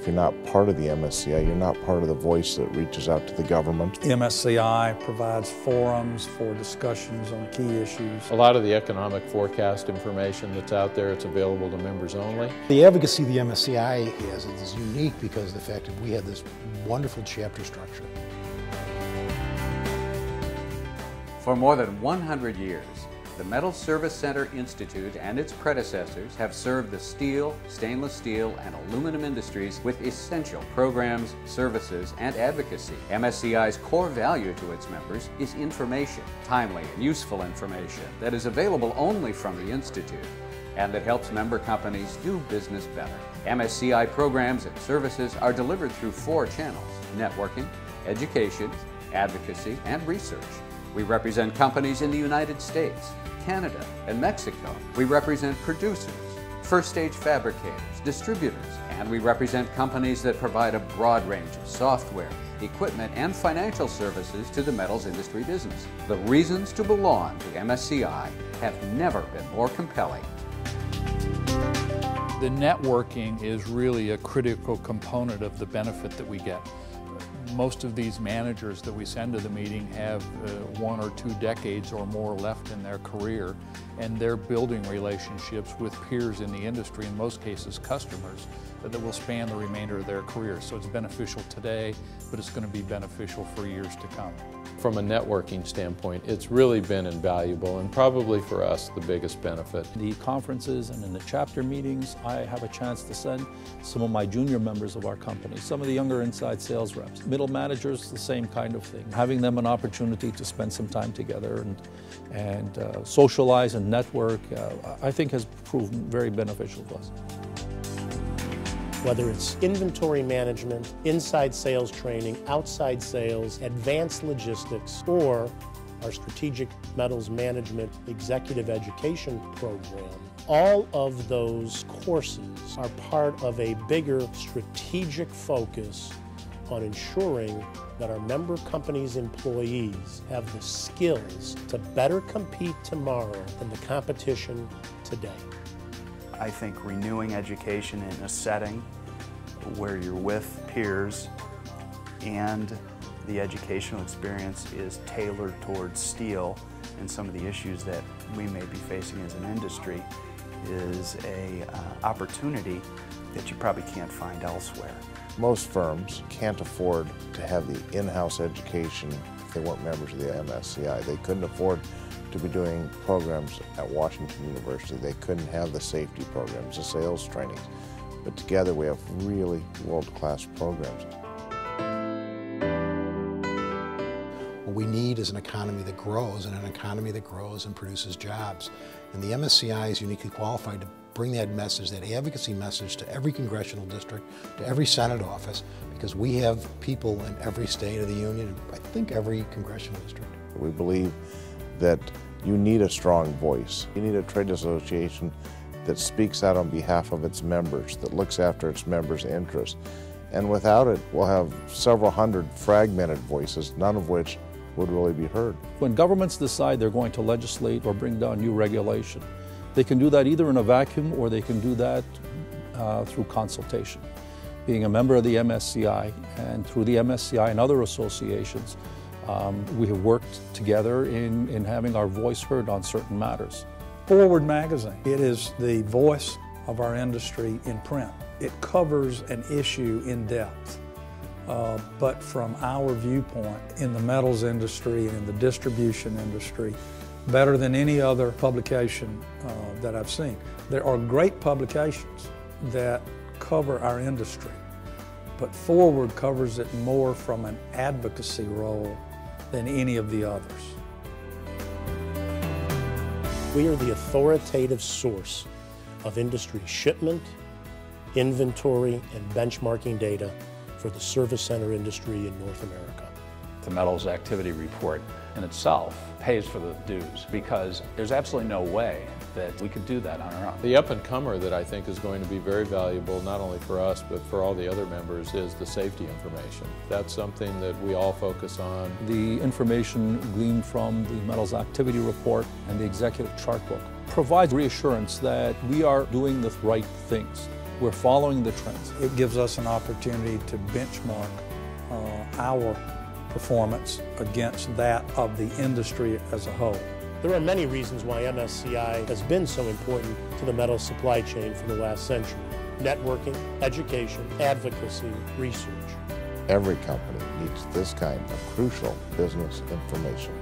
you're not part of the MSCI, you're not part of the voice that reaches out to the government. MSCI provides forums for discussions on key issues. A lot of the economic forecast information that's out there, it's available to members only. The advocacy the MSCI has is unique because of the fact that we have this wonderful chapter structure. For more than 100 years, the Metals Service Center Institute and its predecessors have served the steel, stainless steel, and aluminum industries with essential programs, services, and advocacy. MSCI's core value to its members is information, timely and useful information that is available only from the Institute and that helps member companies do business better. MSCI programs and services are delivered through 4 channels: networking, education, advocacy, and research. We represent companies in the United States, Canada, and Mexico. We represent producers, first-stage fabricators, distributors, and we represent companies that provide a broad range of software, equipment, and financial services to the metals industry business. The reasons to belong to MSCI have never been more compelling. The networking is really a critical component of the benefit that we get. Most of these managers that we send to the meeting have 1 or 2 decades or more left in their career, and they're building relationships with peers in the industry, in most cases customers, that will span the remainder of their career. So it's beneficial today, but it's going to be beneficial for years to come. From a networking standpoint, it's really been invaluable and probably for us the biggest benefit. The conferences and in the chapter meetings, I have a chance to send some of my junior members of our company, some of the younger inside sales reps, middle managers, the same kind of thing. Having them an opportunity to spend some time together and socialize and network, I think has proven very beneficial to us. Whether it's inventory management, inside sales training, outside sales, advanced logistics, or our strategic metals management executive education program, all of those courses are part of a bigger strategic focus on ensuring that our member companies' employees have the skills to better compete tomorrow than the competition today. I think renewing education in a setting where you're with peers and the educational experience is tailored towards steel and some of the issues that we may be facing as an industry is an opportunity that you probably can't find elsewhere. Most firms can't afford to have the in-house education if they weren't members of the MSCI. They couldn't afford to be doing programs at Washington University. They couldn't have the safety programs, the sales trainings. But together we have really world-class programs. What we need is an economy that grows, and an economy that grows and produces jobs. And the MSCI is uniquely qualified to bring that message, that advocacy message, to every congressional district, to every Senate office, because we have people in every state of the union, and I think every congressional district. We believe that you need a strong voice. You need a trade association that speaks out on behalf of its members, that looks after its members' interests. And without it, we'll have several hundred fragmented voices, none of which would really be heard. When governments decide they're going to legislate or bring down new regulation, they can do that either in a vacuum or they can do that through consultation. Being a member of the MSCI and through the MSCI and other associations, we have worked together in having our voice heard on certain matters. Forward magazine, it is the voice of our industry in print. It covers an issue in depth, but from our viewpoint in the metals industry and in the distribution industry, better than any other publication that I've seen. There are great publications that cover our industry, but Forward covers it more from an advocacy role than any of the others. We are the authoritative source of industry shipment, inventory, and benchmarking data for the service center industry in North America. The metals activity report in itself pays for the dues because there's absolutely no way that we could do that on our own. The up-and-comer that I think is going to be very valuable, not only for us, but for all the other members, is the safety information. That's something that we all focus on. The information gleaned from the metals activity report and the executive chart book provides reassurance that we are doing the right things. We're following the trends. It gives us an opportunity to benchmark our performance against that of the industry as a whole. There are many reasons why MSCI has been so important to the metals supply chain for the last century. Networking, education, advocacy, research. Every company needs this kind of crucial business information.